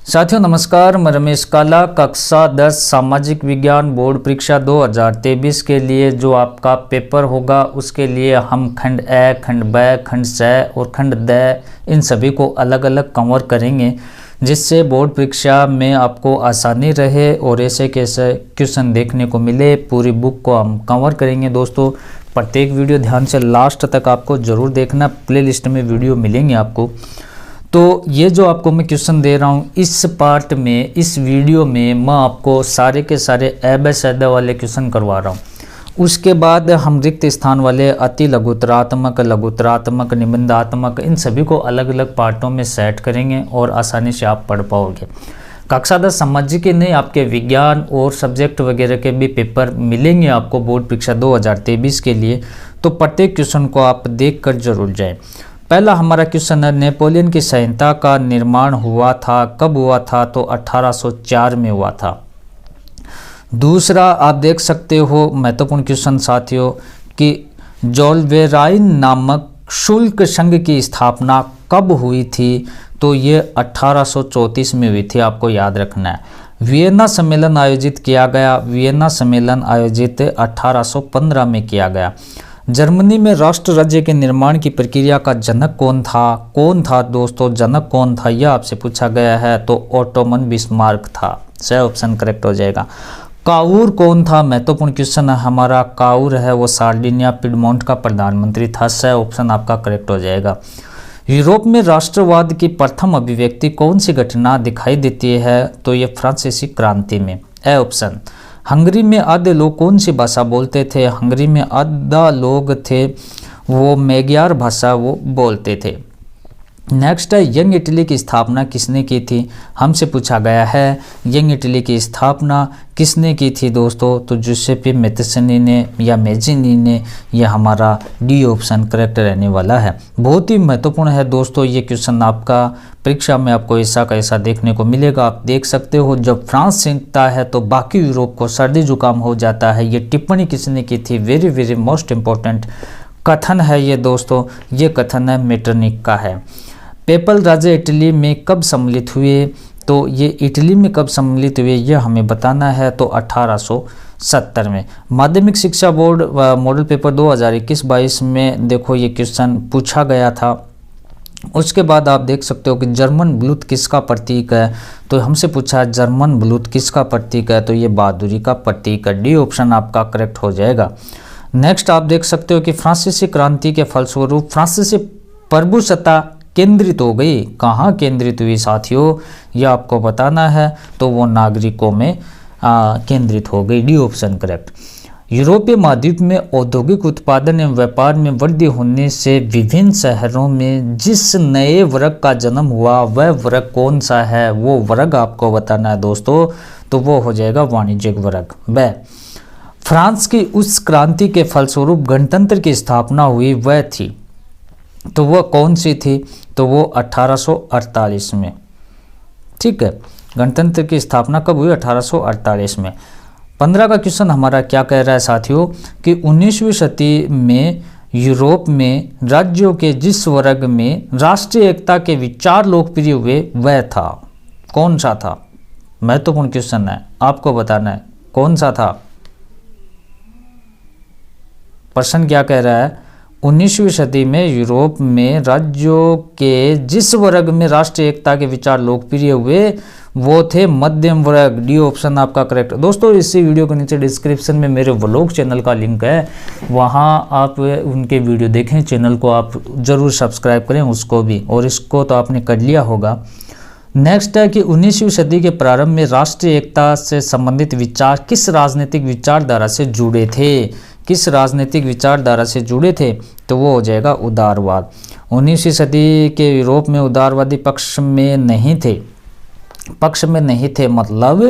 साथियों नमस्कार, मैं रमेश काला। कक्षा 10 सामाजिक विज्ञान बोर्ड परीक्षा 2023 के लिए जो आपका पेपर होगा उसके लिए हम खंड ए, खंड ब, खंड स और खंड द इन सभी को अलग अलग कवर करेंगे, जिससे बोर्ड परीक्षा में आपको आसानी रहे और ऐसे कैसे क्वेश्चन देखने को मिले। पूरी बुक को हम कवर करेंगे दोस्तों। प्रत्येक वीडियो ध्यान से लास्ट तक आपको ज़रूर देखना, प्लेलिस्ट में वीडियो मिलेंगे आपको। तो ये जो आपको मैं क्वेश्चन दे रहा हूँ इस पार्ट में, इस वीडियो में मैं आपको सारे के सारे ए वाले क्वेश्चन करवा रहा हूँ। उसके बाद हम रिक्त स्थान वाले अति लघुतरात्मक, लघुतरात्मक, निबंधात्मक इन सभी को अलग अलग पार्टों में सेट करेंगे और आसानी से आप पढ़ पाओगे। कक्षा 10 सामाजिक के नहीं, आपके विज्ञान और सब्जेक्ट वगैरह के भी पेपर मिलेंगे आपको बोर्ड परीक्षा 2023 के लिए। तो प्रत्येक क्वेश्चन को आप देख कर जरूर जाएँ। पहला हमारा क्वेश्चन है, नेपोलियन की संहिता का निर्माण हुआ था, कब हुआ था? तो 1804 में हुआ था। दूसरा आप देख सकते हो महत्वपूर्ण क्वेश्चन साथियों कि जोल्वेराइन नामक शुल्क संघ की स्थापना कब हुई थी? तो ये 1834 में हुई थी, आपको याद रखना है। वियना सम्मेलन आयोजित किया गया, वियना सम्मेलन आयोजित 1815 में किया गया। जर्मनी में राष्ट्र राज्य के निर्माण की प्रक्रिया का जनक कौन था? कौन था दोस्तों, जनक कौन था, यह आपसे पूछा गया है। तो ओटोमन बिस्मार्क था, सही ऑप्शन करेक्ट हो जाएगा। काउर कौन था? महत्वपूर्ण क्वेश्चन है हमारा। काउर है वो सार्डिनिया पिडमोंट का प्रधानमंत्री था, सही ऑप्शन आपका करेक्ट हो जाएगा। यूरोप में राष्ट्रवाद की प्रथम अभिव्यक्ति कौन सी घटना दिखाई देती है? तो ये फ्रांसीसी क्रांति में, ए ऑप्शन। हंगरी में आधे लोग कौन सी भाषा बोलते थे? हंगरी में आधा लोग थे वो मैग्यार भाषा वो बोलते थे। नेक्स्ट है, यंग इटली की स्थापना किसने की थी? हमसे पूछा गया है यंग इटली की स्थापना किसने की थी दोस्तों? तो जुसेपे मैथेसनी ने या मैजिनी ने। यह हमारा डी ऑप्शन करेक्ट रहने वाला है। बहुत ही महत्वपूर्ण है दोस्तों ये क्वेश्चन, आपका परीक्षा में आपको ऐसा का ऐसा देखने को मिलेगा। आप देख सकते हो जब फ्रांस सीखता है तो बाकी यूरोप को सर्दी जुकाम हो जाता है। ये टिप्पणी किसने की थी? वेरी वेरी मोस्ट इम्पोर्टेंट कथन है ये दोस्तों, ये कथन है मेटरनिक का है। पेपल राजा इटली में कब सम्मिलित हुए? तो ये इटली में कब सम्मिलित हुए ये हमें बताना है। तो 1870 में। माध्यमिक शिक्षा बोर्ड मॉडल पेपर 2021-22 में देखो ये क्वेश्चन पूछा गया था। उसके बाद आप देख सकते हो कि जर्मन ब्लूथ किसका प्रतीक है? तो हमसे पूछा जर्मन ब्लूथ किसका प्रतीक है? तो ये बहादुरी का प्रतीक है, डी ऑप्शन आपका करेक्ट हो जाएगा। नेक्स्ट आप देख सकते हो कि फ्रांसीसी क्रांति के फलस्वरूप फ्रांसीसी प्रभुसत्ता केंद्रित हो गई। कहाँ केंद्रित हुई साथियों, यह आपको बताना है। तो वो नागरिकों में केंद्रित हो गई, डी ऑप्शन करेक्ट। यूरोपीय महाद्वीप में औद्योगिक उत्पादन एवं व्यापार में वृद्धि होने से विभिन्न शहरों में जिस नए वर्ग का जन्म हुआ वह वर्ग कौन सा है? वो वर्ग आपको बताना है दोस्तों। तो वो हो जाएगा वाणिज्यिक वर्ग। व फ्रांस की उस क्रांति के फलस्वरूप गणतंत्र की स्थापना हुई वह थी, तो वह कौन सी थी? तो वो 1848 में। ठीक है, गणतंत्र की स्थापना कब हुई? 1848 में। 15 का क्वेश्चन हमारा क्या कह रहा है साथियों कि 19वीं सदी में यूरोप में राज्यों के जिस वर्ग में राष्ट्रीय एकता के विचार लोकप्रिय हुए वह था, कौन सा था? महत्वपूर्ण क्वेश्चन है, आपको बताना है कौन सा था। प्रश्न क्या कह रहा है? 19वीं सदी में यूरोप में राज्यों के जिस वर्ग में राष्ट्रीय एकता के विचार लोकप्रिय हुए वो थे मध्यम वर्ग, डी ऑप्शन आपका करेक्ट। दोस्तों इसी वीडियो के नीचे डिस्क्रिप्शन में मेरे व्लॉग चैनल का लिंक है, वहाँ आप उनके वीडियो देखें। चैनल को आप ज़रूर सब्सक्राइब करें उसको भी, और इसको तो आपने कर लिया होगा। नेक्स्ट है कि 19वीं सदी के प्रारंभ में राष्ट्रीय एकता से संबंधित विचार किस राजनीतिक विचारधारा से जुड़े थे? किस राजनीतिक विचारधारा से जुड़े थे? तो वो हो जाएगा उदारवाद। 19वीं सदी के यूरोप में उदारवादी पक्ष में नहीं थे, मतलब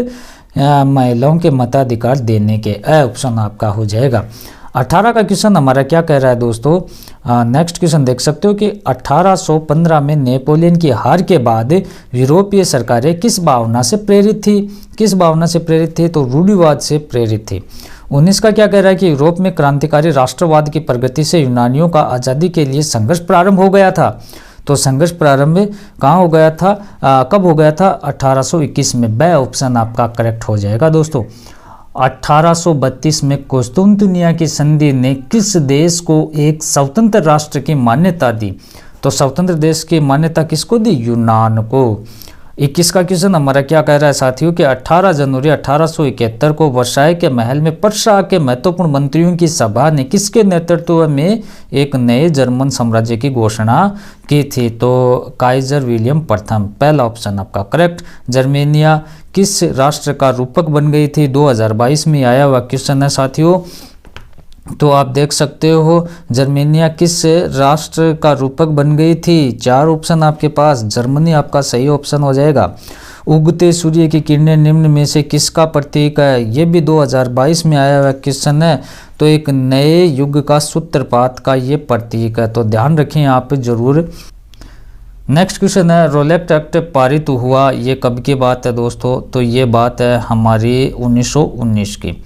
महिलाओं के मताधिकार देने के, ऑप्शन आपका हो जाएगा। 18 का क्वेश्चन हमारा क्या कह रहा है दोस्तों? नेक्स्ट क्वेश्चन देख सकते हो कि 1815 में नेपोलियन की हार के बाद यूरोपीय सरकारें किस भावना से प्रेरित थी? किस भावना से प्रेरित थी? तो रूढ़िवाद से प्रेरित थी। 19 का क्या कह रहा है कि यूरोप में क्रांतिकारी राष्ट्रवाद की प्रगति से यूनानियों का आज़ादी के लिए संघर्ष प्रारंभ हो गया था। तो संघर्ष प्रारंभ कहाँ हो गया था, कब हो गया था? 1821 में। ब ऑप्शन आपका करेक्ट हो जाएगा दोस्तों। 1832 में कुस्तुनतुनिया की संधि ने किस देश को एक स्वतंत्र राष्ट्र की मान्यता दी? तो स्वतंत्र देश की मान्यता किसको दी? यूनान को। 21 का क्वेश्चन हमारा क्या कह रहा है साथियों कि 18 जनवरी 1871 को वर्साय के महल में प्रशा के महत्वपूर्ण मंत्रियों की सभा ने किसके नेतृत्व में एक नए जर्मन साम्राज्य की घोषणा की थी? तो काइजर विलियम प्रथम। पहला ऑप्शन आपका करेक्ट। जर्मेनिया किस राष्ट्र का रूपक बन गई थी? 2022 में आया हुआ क्वेश्चन है साथियों। तो आप देख सकते हो जर्मेनिया किस राष्ट्र का रूपक बन गई थी? 4 ऑप्शन आपके पास। जर्मनी आपका सही ऑप्शन हो जाएगा। उगते सूर्य की किरणें निम्न में से किसका प्रतीक है? ये भी 2022 में आया हुआ क्वेश्चन है। तो एक नए युग का सूत्रपात का ये प्रतीक है, तो ध्यान रखें आप जरूर। नेक्स्ट क्वेश्चन है रोलेट एक्ट पारित हुआ, ये कब की बात है दोस्तों? तो ये बात है हमारी 1919 की,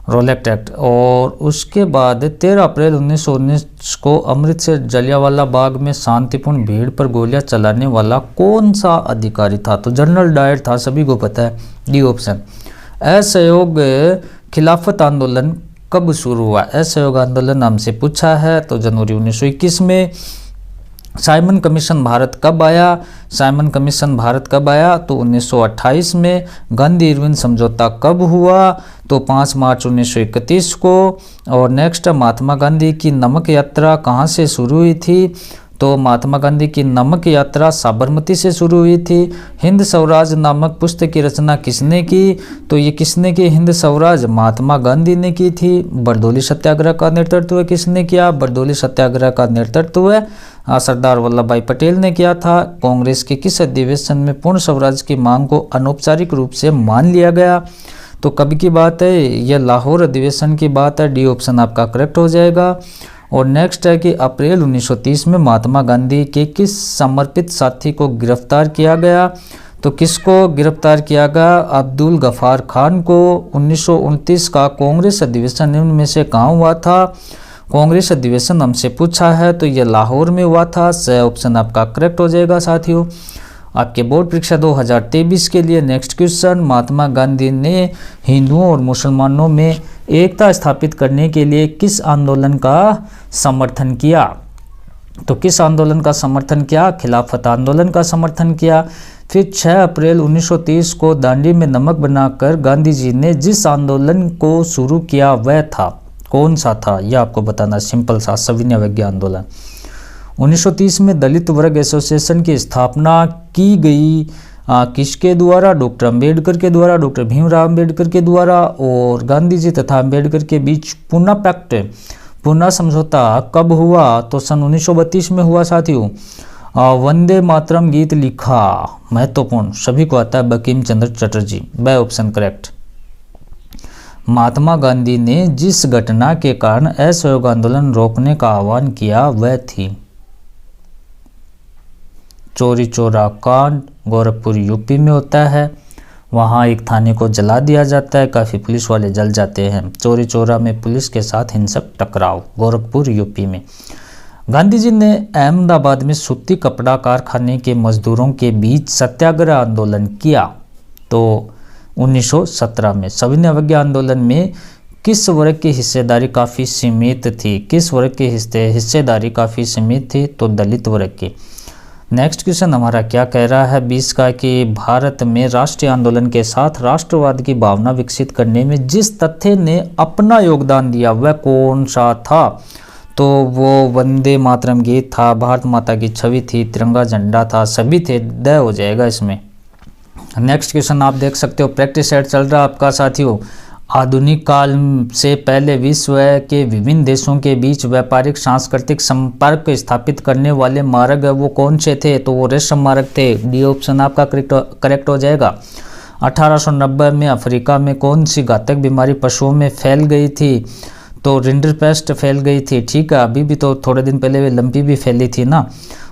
रोलेट एक्ट। और उसके बाद 13 अप्रैल 1919 को अमृतसर जलियांवाला बाग में शांतिपूर्ण भीड़ पर गोलियां चलाने वाला कौन सा अधिकारी था? तो जनरल डायर था, सभी को पता है। D option. असहयोग खिलाफत आंदोलन कब शुरू हुआ? असहयोग आंदोलन हमसे पूछा है, तो जनवरी 1921 में। साइमन कमीशन भारत कब आया? साइमन कमीशन भारत कब आया? तो 1928 में। गांधी इरविन समझौता कब हुआ? तो 5 मार्च 1931 को। और नेक्स्ट महात्मा गांधी की नमक यात्रा कहाँ से शुरू हुई थी? तो महात्मा गांधी की नमक यात्रा साबरमती से शुरू हुई थी। हिंद स्वराज नामक पुस्तक की रचना किसने की? तो ये किसने की हिंद स्वराज? महात्मा गांधी ने की थी। बरदौली सत्याग्रह का नेतृत्व किसने किया? बरदौली सत्याग्रह का नेतृत्व सरदार वल्लभ भाई पटेल ने किया था। कांग्रेस के किस अधिवेशन में पूर्ण स्वराज की मांग को अनौपचारिक रूप से मान लिया गया? तो कब की बात है? यह लाहौर अधिवेशन की बात है। डी ऑप्शन आपका करेक्ट हो जाएगा। और नेक्स्ट है कि अप्रैल 1930 में महात्मा गांधी के किस समर्पित साथी को गिरफ्तार किया गया? तो किसको गिरफ्तार किया गया? अब्दुल गफ्फार खान को। 1929 का कांग्रेस अधिवेशन निम्न में से कहाँ हुआ था? कांग्रेस अधिवेशन हमसे पूछा है, तो यह लाहौर में हुआ था। स ऑप्शन आपका करेक्ट हो जाएगा साथियों। आपके बोर्ड परीक्षा 2023 के लिए नेक्स्ट क्वेश्चन, महात्मा गांधी ने हिंदुओं और मुसलमानों में एकता स्थापित करने के लिए किस आंदोलन का समर्थन किया? तो किस आंदोलन का समर्थन किया? खिलाफत आंदोलन का समर्थन किया। फिर 6 अप्रैल 1930 को दांडी में नमक बनाकर गांधी जी ने जिस आंदोलन को शुरू किया वह था, कौन सा था? यह आपको बताना, सिंपल सा, सविनय अवज्ञा आंदोलन। 1930 में दलित वर्ग एसोसिएशन की स्थापना की गई किसके द्वारा? डॉक्टर अंबेडकर के द्वारा, डॉक्टर भीमराव अंबेडकर के द्वारा। और गांधी जी तथा अंबेडकर के बीच पूना पैक्ट, पूना समझौता कब हुआ? तो सन 1932 में हुआ साथियों। वंदे मातरम गीत लिखा, महत्वपूर्ण, सभी को आता है, बंकिम चंद्र चटर्जी। ब ऑप्शन करेक्ट। महात्मा गांधी ने जिस घटना के कारण असहयोग आंदोलन रोकने का आह्वान किया वह थी चोरी चौरा कांड, गोरखपुर यूपी में होता है। वहाँ एक थाने को जला दिया जाता है, काफ़ी पुलिस वाले जल जाते हैं। चोरी चौरा में पुलिस के साथ हिंसक टकराव, गोरखपुर यूपी में। गांधी जी ने अहमदाबाद में सूती कपड़ा कारखाने के मजदूरों के बीच सत्याग्रह आंदोलन किया, तो 1917 में। सविनय अवज्ञा आंदोलन में किस वर्ग की हिस्सेदारी काफ़ी सीमित थी? किस वर्ग की हिस्सेदारी काफ़ी सीमित थी? तो दलित वर्ग की। नेक्स्ट क्वेश्चन हमारा क्या कह रहा है 20 का कि भारत में राष्ट्रीय आंदोलन के साथ राष्ट्रवाद की भावना विकसित करने में जिस तथ्य ने अपना योगदान दिया वह कौन सा था? तो वो वंदे मातरम गीत था, भारत माता की छवि थी, तिरंगा झंडा था, सभी थे। द हो जाएगा इसमें। नेक्स्ट क्वेश्चन आप देख सकते हो, प्रैक्टिस सेट चल रहा है आपका साथियों। आधुनिक काल से पहले विश्व के विभिन्न देशों के बीच व्यापारिक सांस्कृतिक संपर्क स्थापित करने वाले मार्ग वो कौन से थे? तो वो रेशम मार्ग थे। डी ऑप्शन आपका करेक्ट हो जाएगा। 1890 में अफ्रीका में कौन सी घातक बीमारी पशुओं में फैल गई थी? तो रिंडरपेस्ट फैल गई थी। ठीक है, अभी भी तो थोड़े दिन पहले लंपी भी फैली थी ना।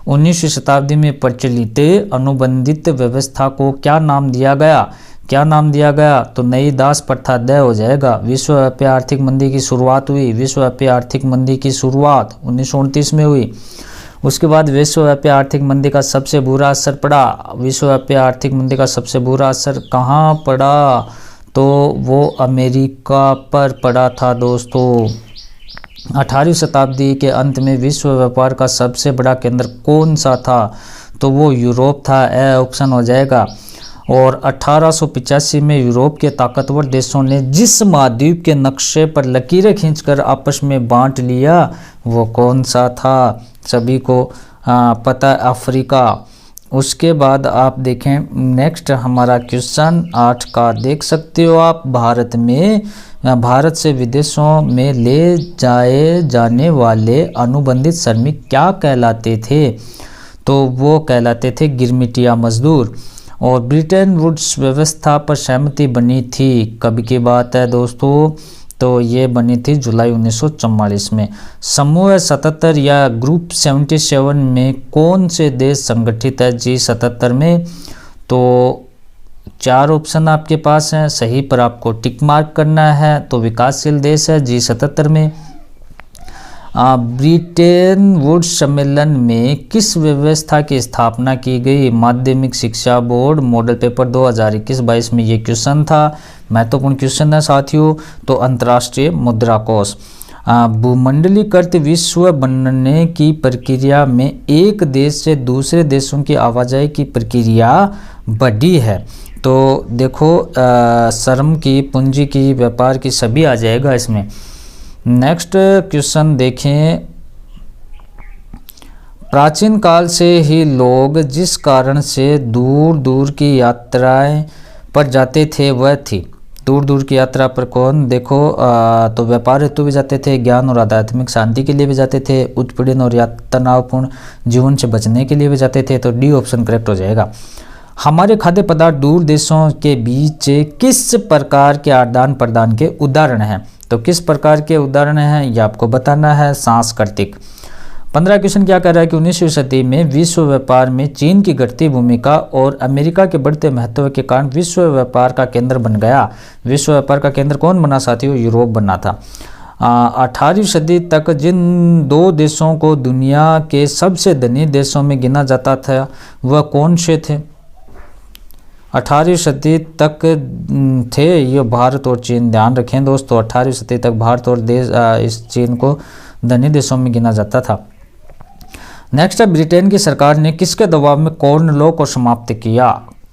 19वीं शताब्दी में प्रचलित अनुबंधित व्यवस्था को क्या नाम दिया गया? क्या नाम दिया गया? तो नई दास प्रथा द हो जाएगा। विश्वव्यापी आर्थिक मंदी की शुरुआत हुई। विश्वव्यापी आर्थिक मंदी की शुरुआत 1929 में हुई। उसके बाद विश्वव्यापी आर्थिक मंदी का सबसे बुरा असर पड़ा। विश्वव्यापी आर्थिक मंदी का सबसे बुरा असर कहाँ पड़ा? तो वो अमेरिका पर पड़ा था दोस्तों। 18वीं शताब्दी के अंत में विश्व व्यापार का सबसे बड़ा केंद्र कौन सा था? तो वो यूरोप था। ए ऑप्शन हो जाएगा। और 1885 में यूरोप के ताकतवर देशों ने जिस महाद्वीप के नक्शे पर लकीरें खींचकर आपस में बांट लिया वो कौन सा था? सभी को पता है, अफ्रीका। उसके बाद आप देखें नेक्स्ट हमारा क्वेश्चन 8 का देख सकते हो आप। भारत से विदेशों में ले जाए जाने वाले अनुबंधित श्रमिक क्या कहलाते थे? तो वो कहलाते थे गिरमिटिया मजदूर। और ब्रिटेन वुड्स व्यवस्था पर सहमति बनी थी, कब की बात है दोस्तों? तो ये बनी थी जुलाई 1944 में। समूह 77 या ग्रुप 77 में कौन से देश संगठित है G77 में? तो 4 ऑप्शन आपके पास हैं, सही पर आपको टिक मार्क करना है। तो विकासशील देश है G77 में। ब्रिटेन वुड्स सम्मेलन में किस व्यवस्था की स्थापना की गई? माध्यमिक शिक्षा बोर्ड। मॉडल पेपर 2021-22 में ये क्वेश्चन था, महत्वपूर्ण क्वेश्चन है साथियों। तो अंतर्राष्ट्रीय मुद्रा कोष। भूमंडलीकृत विश्व बनने की प्रक्रिया में एक देश से दूसरे देशों की आवाजाही की प्रक्रिया बढ़ी है। तो देखो श्रम की, पूंजी की, व्यापार की, सभी आ जाएगा इसमें। नेक्स्ट क्वेश्चन देखें। प्राचीन काल से ही लोग जिस कारण से दूर दूर की यात्राएं पर जाते थे वह थी। दूर दूर की यात्रा पर कौन? देखो तो व्यापार हेतु भी जाते थे, ज्ञान और आध्यात्मिक शांति के लिए भी जाते थे, उत्पीड़न और तनावपूर्ण जीवन से बचने के लिए भी जाते थे। तो डी ऑप्शन करेक्ट हो जाएगा। हमारे खाद्य पदार्थ दूर देशों के बीच किस प्रकार के आदान प्रदान के उदाहरण हैं? तो किस प्रकार के उदाहरण हैं ये आपको बताना है। सांस्कृतिक। 15 क्वेश्चन क्या कर रहा है कि 19वीं सदी में विश्व व्यापार में चीन की घटती भूमिका और अमेरिका के बढ़ते महत्व के कारण विश्व व्यापार का केंद्र बन गया। विश्व व्यापार का केंद्र कौन बना साथियों? यूरोप बना था। 18वीं सदी तक जिन 2 देशों को दुनिया के सबसे धनी देशों में गिना जाता था वह कौन से थे? 18वीं सदी तक थे ये भारत और चीन। ध्यान रखें दोस्तों, 18वीं सदी तक भारत और इस चीन को धनी देशों में गिना जाता था। नेक्स्ट है, ब्रिटेन की सरकार ने किसके दबाव में कॉर्न लॉ को समाप्त किया?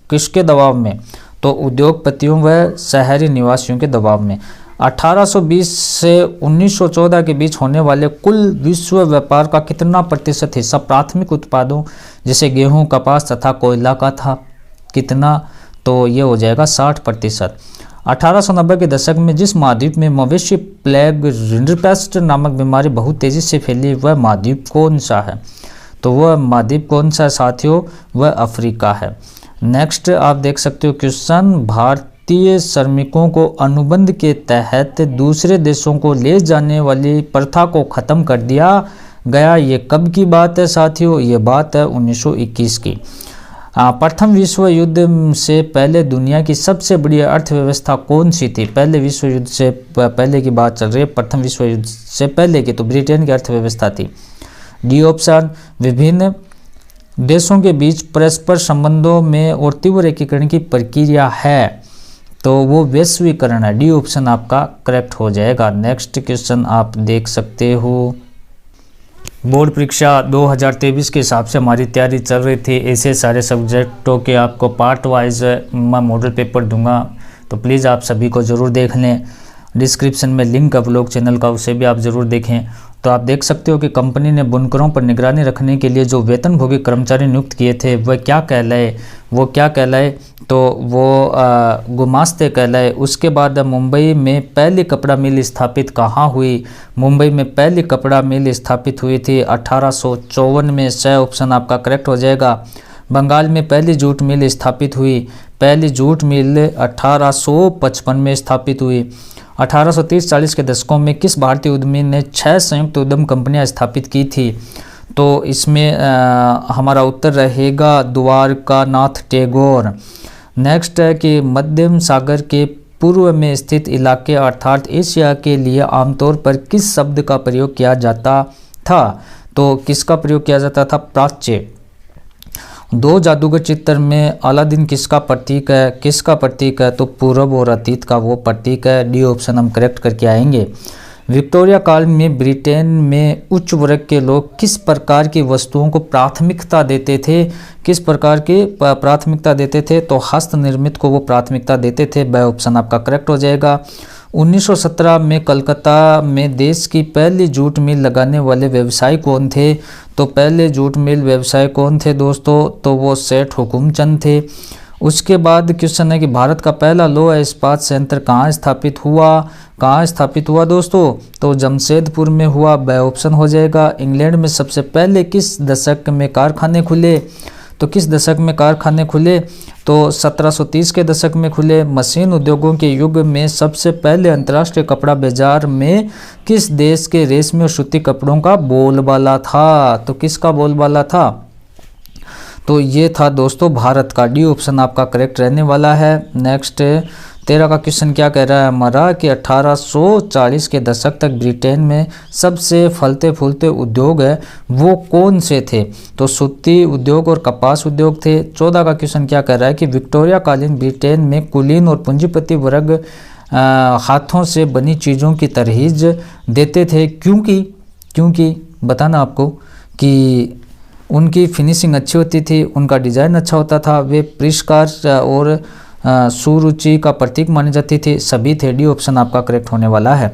किसके दबाव में? तो उद्योगपतियों व शहरी निवासियों के दबाव में। 1820 से 1914 के बीच होने वाले कुल विश्व व्यापार का कितना प्रतिशत हिस्सा प्राथमिक उत्पादों जैसे गेहूं, कपास तथा कोयला का था? कितना? तो ये हो जाएगा 60%। 1890 के दशक में जिस महाद्वीप में मवेशी प्लेग रिंडरपेस्ट नामक बीमारी बहुत तेजी से फैली वह महाद्वीप कौन सा है? तो वह महाद्वीप कौन सा है साथियों? वह अफ्रीका है। नेक्स्ट आप देख सकते हो क्वेश्चन। भारतीय श्रमिकों को अनुबंध के तहत दूसरे देशों को ले जाने वाली प्रथा को खत्म कर दिया गया, ये कब की बात है साथियों? ये बात है 1921 की। प्रथम विश्व युद्ध से पहले दुनिया की सबसे बड़ी अर्थव्यवस्था कौन सी थी? पहले विश्व युद्ध से पहले की बात चल रही है, प्रथम विश्व युद्ध से पहले की, तो ब्रिटेन की अर्थव्यवस्था थी। D option. विभिन्न देशों के बीच परस्पर संबंधों में और तीव्र एकीकरण की प्रक्रिया है, तो वो वैश्वीकरण है। डी ऑप्शन आपका करेक्ट हो जाएगा। नेक्स्ट क्वेश्चन आप देख सकते हो। बोर्ड परीक्षा 2023 के हिसाब से हमारी तैयारी चल रही थी। ऐसे सारे सब्जेक्टों के आपको पार्ट वाइज मैं मॉडल पेपर दूंगा, तो प्लीज़ आप सभी को ज़रूर देख लें। डिस्क्रिप्शन में लिंक है व्लॉग चैनल का, उसे भी आप ज़रूर देखें। तो आप देख सकते हो कि कंपनी ने बुनकरों पर निगरानी रखने के लिए जो वेतनभोगी कर्मचारी नियुक्त किए थे वह क्या कहलाए? तो वो गुमास्ते कहलाए। उसके बाद मुंबई में पहली कपड़ा मिल स्थापित कहाँ हुई? मुंबई में पहली कपड़ा मिल स्थापित हुई थी 1854 में। 6 ऑप्शन आपका करेक्ट हो जाएगा। बंगाल में पहली जूट मिल स्थापित हुई। पहली जूट मिल 1855 में स्थापित हुई। 1830-40 के दशकों में किस भारतीय उद्यमी ने 6 संयुक्त उद्यम कंपनियां स्थापित की थी? तो इसमें हमारा उत्तर रहेगा द्वारकानाथ टैगोर। नेक्स्ट है कि मध्यम सागर के पूर्व में स्थित इलाके अर्थात एशिया के लिए आमतौर पर किस शब्द का प्रयोग किया जाता था? तो किसका प्रयोग किया जाता था? प्राच्य। दो जादूगर चित्र में अलादीन किसका प्रतीक है? किसका प्रतीक है? तो पूर्व और अतीत का वो प्रतीक है। डी ऑप्शन हम करेक्ट करके आएंगे। विक्टोरिया काल में ब्रिटेन में उच्च वर्ग के लोग किस प्रकार की वस्तुओं को प्राथमिकता देते थे? किस प्रकार की प्राथमिकता देते थे? तो हस्त निर्मित को वो प्राथमिकता देते थे। ब ऑप्शन आपका करेक्ट हो जाएगा। 1917 में कलकत्ता में देश की पहली जूट मिल लगाने वाले व्यवसायी कौन थे? तो पहले जूट मिल व्यवसायी कौन थे दोस्तों? तो वो सेठ हुकुमचंद थे। उसके बाद क्वेश्चन है कि भारत का पहला लौह इस्पात संयंत्र कहाँ स्थापित हुआ? कहाँ स्थापित हुआ दोस्तों? तो जमशेदपुर में हुआ। ब ऑप्शन हो जाएगा। इंग्लैंड में सबसे पहले किस दशक में कारखाने खुले? तो किस दशक में कारखाने खुले? तो 1730 के दशक में खुले। मशीन उद्योगों के युग में सबसे पहले अंतर्राष्ट्रीय कपड़ा बाजार में किस देश के रेशमी और सूती कपड़ों का बोलबाला था? तो किसका बोलबाला था? तो ये था दोस्तों भारत का। डी ऑप्शन आपका करेक्ट रहने वाला है। नेक्स्ट 13 का क्वेश्चन क्या कह रहा है हमारा कि 1840 के दशक तक ब्रिटेन में सबसे फलते फूलते उद्योग है वो कौन से थे? तो सूती उद्योग और कपास उद्योग थे। 14 का क्वेश्चन क्या कह रहा है कि विक्टोरिया कालीन ब्रिटेन में कुलीन और पूंजीपति वर्ग हाथों से बनी चीज़ों की तरहीज देते थे। क्योंकि बताना आपको कि उनकी फिनिशिंग अच्छी होती थी, उनका डिज़ाइन अच्छा होता था, वे परिष्कार और सुरुचि का प्रतीक मानी जाती थी, सभी थे। डी ऑप्शन आपका करेक्ट होने वाला है।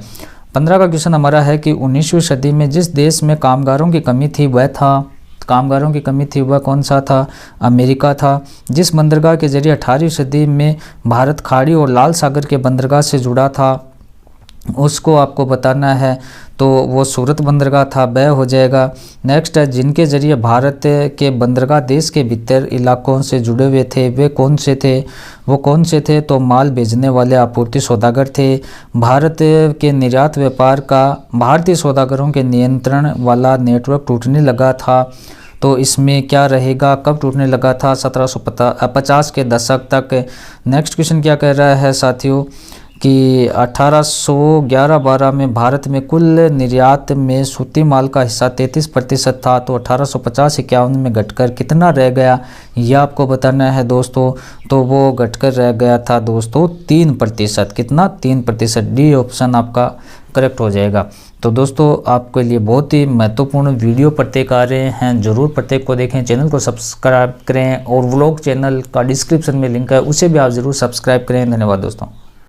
15 का क्वेश्चन हमारा है कि 19वीं सदी में जिस देश में कामगारों की कमी थी वह कौन सा था? अमेरिका था। जिस बंदरगाह के जरिए 18वीं सदी में भारत खाड़ी और लाल सागर के बंदरगाह से जुड़ा था उसको आपको बताना है, तो वो सूरत बंदरगाह था। ब हो जाएगा। नेक्स्ट है जिनके जरिए भारत के बंदरगाह देश के भीतर इलाकों से जुड़े हुए थे वे कौन से थे? वो कौन से थे? तो माल भेजने वाले आपूर्ति सौदागर थे। भारत के निर्यात व्यापार का भारतीय सौदागरों के नियंत्रण वाला नेटवर्क टूटने लगा था। तो इसमें क्या रहेगा? कब टूटने लगा था? 1750 के दशक तक। नेक्स्ट क्वेश्चन क्या कह रहा है साथियों कि 1811-12 में भारत में कुल निर्यात में सूती माल का हिस्सा 33% था, तो 1850-51 में घटकर कितना रह गया यह आपको बताना है दोस्तों। तो वो घटकर रह गया था दोस्तों 3%। कितना? 3%। डी ऑप्शन आपका करेक्ट हो जाएगा। तो दोस्तों आपके लिए बहुत ही महत्वपूर्ण वीडियो प्रत्येक आ रहे हैं, जरूर प्रत्येक को देखें, चैनल को सब्सक्राइब करें और व्लॉग चैनल का डिस्क्रिप्शन में लिंक है उसे भी आप जरूर सब्सक्राइब करें। धन्यवाद दोस्तों।